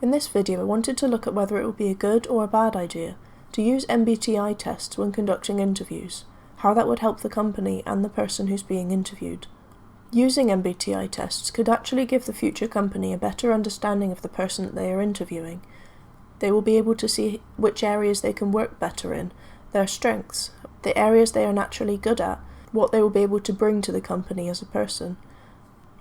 In this video, I wanted to look at whether it would be a good or a bad idea to use MBTI tests when conducting interviews, how that would help the company and the person who's being interviewed. Using MBTI tests could actually give the future company a better understanding of the person that they are interviewing. They will be able to see which areas they can work better in, their strengths, the areas they are naturally good at, what they will be able to bring to the company as a person.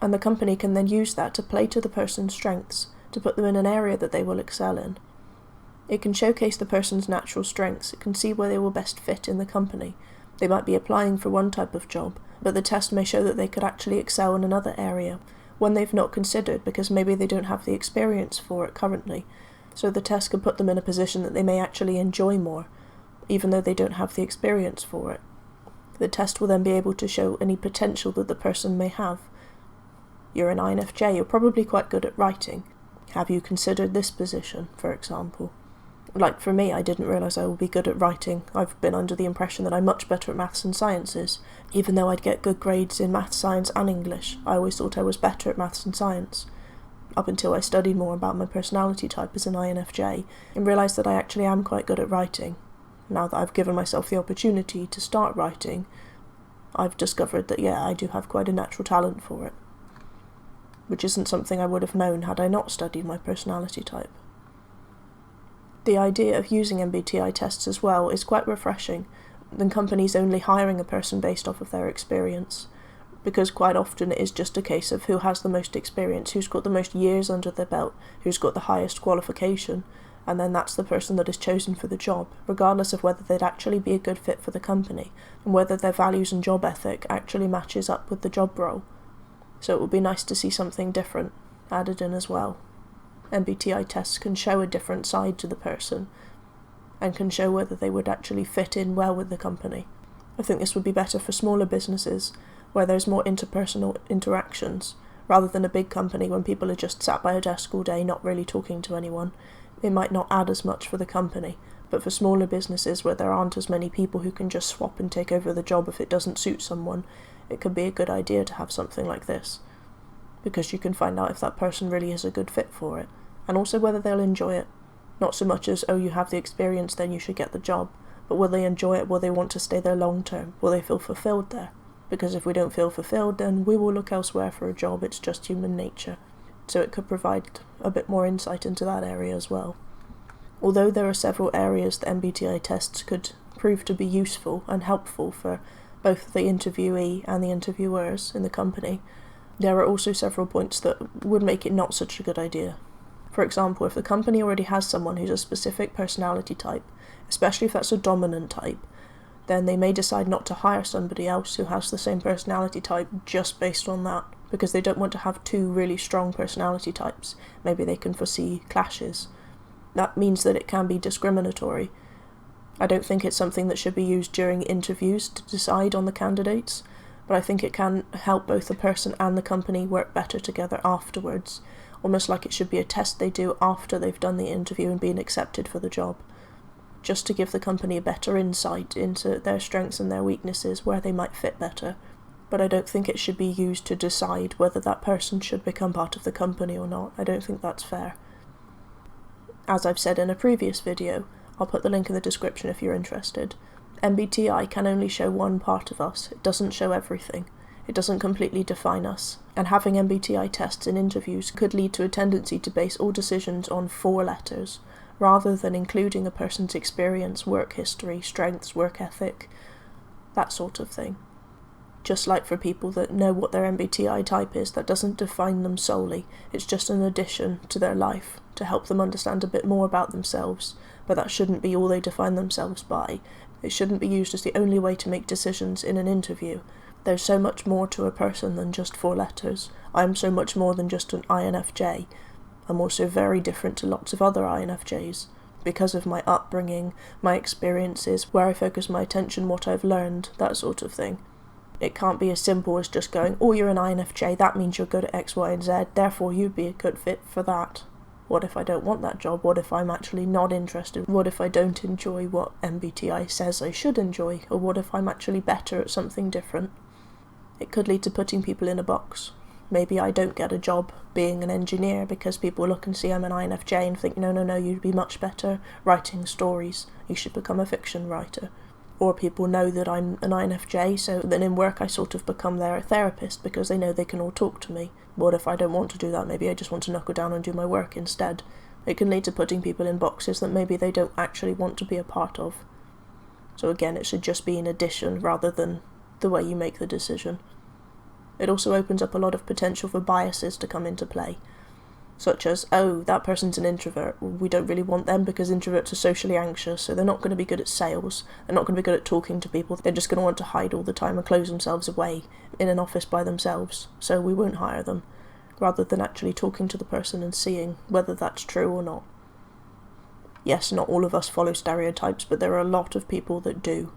And the company can then use that to play to the person's strengths, to put them in an area that they will excel in. It can showcase the person's natural strengths. It can see where they will best fit in the company. They might be applying for one type of job, but the test may show that they could actually excel in another area, one they've not considered because maybe they don't have the experience for it currently. So the test could put them in a position that they may actually enjoy more, even though they don't have the experience for it. The test will then be able to show any potential that the person may have. You're an INFJ, you're probably quite good at writing. Have you considered this position, for example? Like for me, I didn't realise I would be good at writing. I've been under the impression that I'm much better at maths and sciences. Even though I'd get good grades in maths, science and English, I always thought I was better at maths and science. Up until I studied more about my personality type as an INFJ, and realised that I actually am quite good at writing. Now that I've given myself the opportunity to start writing, I've discovered that I do have quite a natural talent for it. Which isn't something I would have known had I not studied my personality type. The idea of using MBTI tests as well is quite refreshing than companies only hiring a person based off of their experience, because quite often it is just a case of who has the most experience, who's got the most years under their belt, who's got the highest qualification, and then that's the person that is chosen for the job, regardless of whether they'd actually be a good fit for the company, and whether their values and job ethic actually matches up with the job role. So it would be nice to see something different added in as well. MBTI tests can show a different side to the person and can show whether they would actually fit in well with the company. I think this would be better for smaller businesses where there's more interpersonal interactions rather than a big company when people are just sat by a desk all day not really talking to anyone. It might not add as much for the company, but for smaller businesses where there aren't as many people who can just swap and take over the job if it doesn't suit someone, it could be a good idea to have something like this, because you can find out if that person really is a good fit for it, and also whether they'll enjoy it. Not so much as, oh, you have the experience, then you should get the job, but will they enjoy it? Will they want to stay there long term? Will they feel fulfilled there? Because if we don't feel fulfilled, then we will look elsewhere for a job. It's just human nature. So it could provide a bit more insight into that area as well. Although there are several areas that MBTI tests could prove to be useful and helpful for both the interviewee and the interviewers in the company, there are also several points that would make it not such a good idea. For example, if the company already has someone who's a specific personality type, especially if that's a dominant type, then they may decide not to hire somebody else who has the same personality type just based on that, because they don't want to have two really strong personality types. Maybe they can foresee clashes. That means that it can be discriminatory. I don't think it's something that should be used during interviews to decide on the candidates, but I think it can help both the person and the company work better together afterwards, almost like it should be a test they do after they've done the interview and been accepted for the job, just to give the company a better insight into their strengths and their weaknesses, where they might fit better. But I don't think it should be used to decide whether that person should become part of the company or not. I don't think that's fair. As I've said in a previous video, I'll put the link in the description if you're interested, MBTI can only show one part of us. It doesn't show everything. It doesn't completely define us. And having MBTI tests in interviews could lead to a tendency to base all decisions on 4 letters, rather than including a person's experience, work history, strengths, work ethic, that sort of thing. Just like for people that know what their MBTI type is, that doesn't define them solely. It's just an addition to their life to help them understand a bit more about themselves, but that shouldn't be all they define themselves by. It shouldn't be used as the only way to make decisions in an interview. There's so much more to a person than just 4 letters. I'm so much more than just an INFJ. I'm also very different to lots of other INFJs because of my upbringing, my experiences, where I focus my attention, what I've learned, that sort of thing. It can't be as simple as just going, oh, you're an INFJ, that means you're good at X, Y, and Z, therefore you'd be a good fit for that. What if I don't want that job? What if I'm actually not interested? What if I don't enjoy what MBTI says I should enjoy? Or what if I'm actually better at something different? It could lead to putting people in a box, maybe I don't get a job being an engineer because people look and see I'm an INFJ and think, no, you'd be much better writing stories, you should become a fiction writer. Or people know that I'm an INFJ, so then in work I sort of become their therapist because they know they can all talk to me. What if I don't want to do that? Maybe I just want to knuckle down and do my work instead. It can lead to putting people in boxes that maybe they don't actually want to be a part of. So again, it should just be an addition rather than the way you make the decision. It also opens up a lot of potential for biases to come into play, such as, oh, that person's an introvert, we don't really want them because introverts are socially anxious, so they're not going to be good at sales, they're not going to be good at talking to people, they're just going to want to hide all the time and close themselves away in an office by themselves, so we won't hire them, rather than actually talking to the person and seeing whether that's true or not. Yes, not all of us follow stereotypes, but there are a lot of people that do,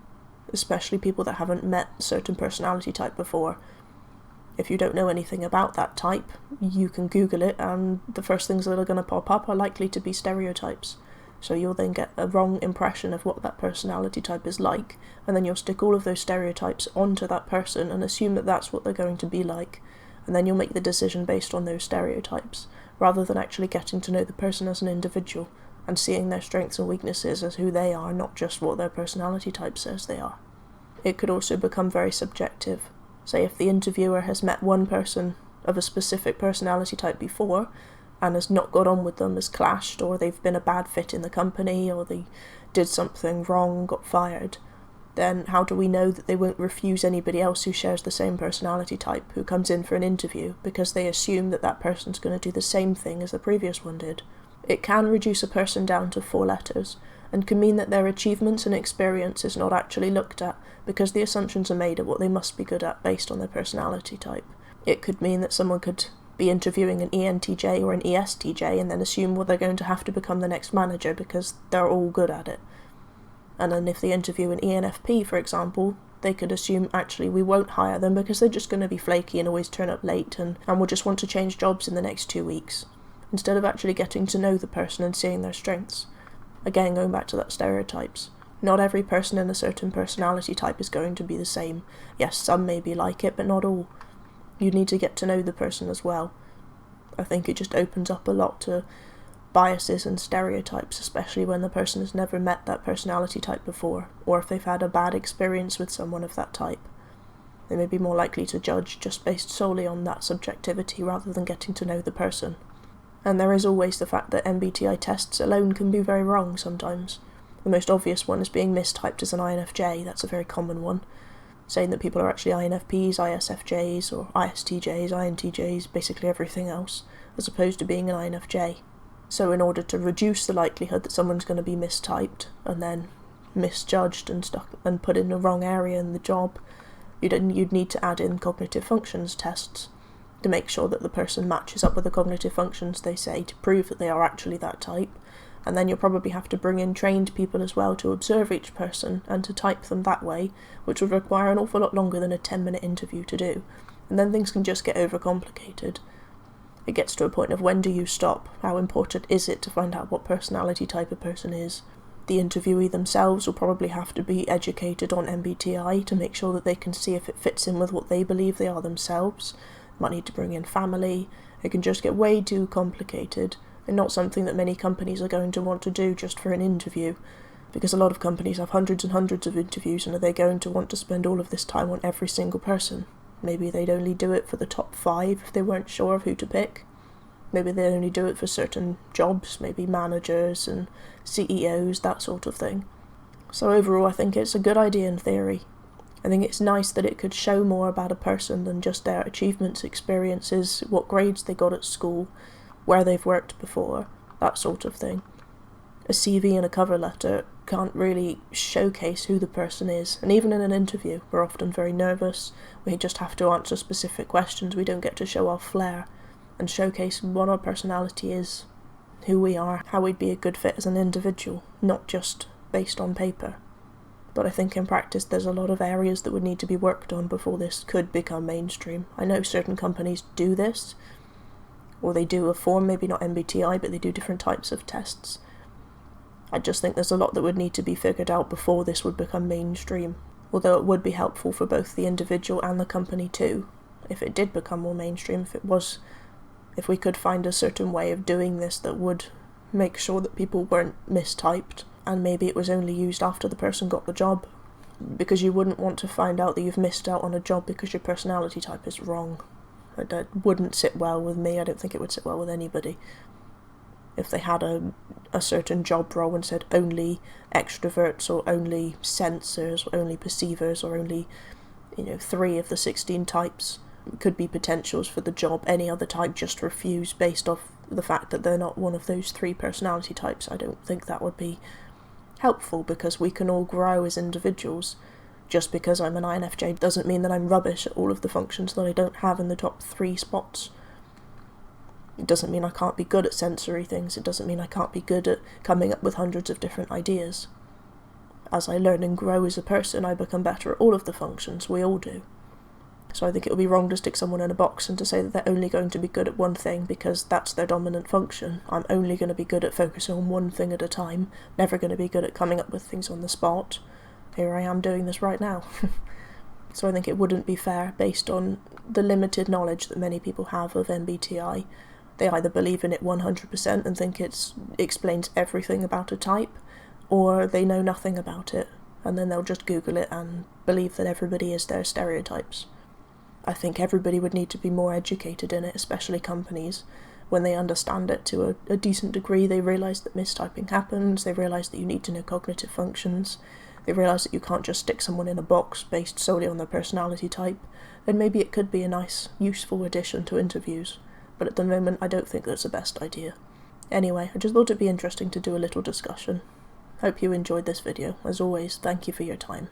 especially people that haven't met a certain personality type before. If you don't know anything about that type, you can Google it, and the first things that are going to pop up are likely to be stereotypes. So you'll then get a wrong impression of what that personality type is like, and then you'll stick all of those stereotypes onto that person and assume that that's what they're going to be like, and then you'll make the decision based on those stereotypes, rather than actually getting to know the person as an individual and seeing their strengths and weaknesses as who they are, not just what their personality type says they are. It could also become very subjective. Say if the interviewer has met one person of a specific personality type before and has not got on with them, has clashed, or they've been a bad fit in the company, or they did something wrong, got fired, then how do we know that they won't refuse anybody else who shares the same personality type who comes in for an interview because they assume that that person's going to do the same thing as the previous one did? It can reduce a person down to 4 letters, and can mean that their achievements and experience is not actually looked at because the assumptions are made of what they must be good at based on their personality type. It could mean that someone could be interviewing an ENTJ or an ESTJ and then assume, well, they're going to have to become the next manager because they're all good at it. And then if they interview an ENFP, for example, they could assume, actually, we won't hire them because they're just going to be flaky and always turn up late and will just want to change jobs in the next 2 weeks, instead of actually getting to know the person and seeing their strengths. Again, going back to that stereotypes. Not every person in a certain personality type is going to be the same. Yes, some may be like it, but not all. You need to get to know the person as well. I think it just opens up a lot to biases and stereotypes, especially when the person has never met that personality type before, or if they've had a bad experience with someone of that type. They may be more likely to judge just based solely on that subjectivity rather than getting to know the person. And there is always the fact that MBTI tests alone can be very wrong sometimes. The most obvious one is being mistyped as an INFJ. That's a very common one, saying that people are actually INFPs, ISFJs, or ISTJs, INTJs, basically everything else, as opposed to being an INFJ. So in order to reduce the likelihood that someone's going to be mistyped and then misjudged and stuck and put in the wrong area in the job, you'd need to add in cognitive functions tests to make sure that the person matches up with the cognitive functions they say to prove that they are actually that type. And then you'll probably have to bring in trained people as well to observe each person and to type them that way, which would require an awful lot longer than a 10-minute interview to do. And then things can just get overcomplicated. It gets to a point of when do you stop? How important is it to find out what personality type a person is? The interviewee themselves will probably have to be educated on MBTI to make sure that they can see if it fits in with what they believe they are themselves. Might need to bring in family. It can just get way too complicated, and not something that many companies are going to want to do just for an interview, because a lot of companies have hundreds and hundreds of interviews, and are they going to want to spend all of this time on every single person? Maybe they'd only do it for the top 5 if they weren't sure of who to pick. Maybe they'd only do it for certain jobs, maybe managers and CEOs, that sort of thing. So overall, I think it's a good idea in theory. I think it's nice that it could show more about a person than just their achievements, experiences, what grades they got at school, where they've worked before, that sort of thing. A CV and a cover letter can't really showcase who the person is, and even in an interview, we're often very nervous. We just have to answer specific questions. We don't get to show our flair and showcase what our personality is, who we are, how we'd be a good fit as an individual, not just based on paper. But I think in practice there's a lot of areas that would need to be worked on before this could become mainstream. I know certain companies do this, or they do a form, maybe not MBTI, but they do different types of tests. I just think there's a lot that would need to be figured out before this would become mainstream, although it would be helpful for both the individual and the company too. if it did become more mainstream, if we could find a certain way of doing this that would make sure that people weren't mistyped, and maybe it was only used after the person got the job, because you wouldn't want to find out that you've missed out on a job because your personality type is wrong. That wouldn't sit well with me. I don't think it would sit well with anybody. If they had a certain job role and said only extroverts or only sensors or only perceivers or only 3 of the 16 types could be potentials for the job, any other type just refuse based off the fact that they're not one of those 3 personality types, I don't think that would be helpful, because we can all grow as individuals. Just because I'm an INFJ doesn't mean that I'm rubbish at all of the functions that I don't have in the top 3 spots. It doesn't mean I can't be good at sensory things. It doesn't mean I can't be good at coming up with hundreds of different ideas. As I learn and grow as a person, I become better at all of the functions. We all do. So I think it would be wrong to stick someone in a box and to say that they're only going to be good at one thing because that's their dominant function. I'm only going to be good at focusing on one thing at a time, never going to be good at coming up with things on the spot. Here I am doing this right now. So I think it wouldn't be fair based on the limited knowledge that many people have of MBTI. They either believe in it 100% and think it explains everything about a type, or they know nothing about it, and then they'll just Google it and believe that everybody is their stereotypes. I think everybody would need to be more educated in it, especially companies. When they understand it to a decent degree, they realise that mistyping happens, they realise that you need to know cognitive functions, they realise that you can't just stick someone in a box based solely on their personality type. Then maybe it could be a nice, useful addition to interviews. But at the moment, I don't think that's the best idea. Anyway, I just thought it'd be interesting to do a little discussion. Hope you enjoyed this video. As always, thank you for your time.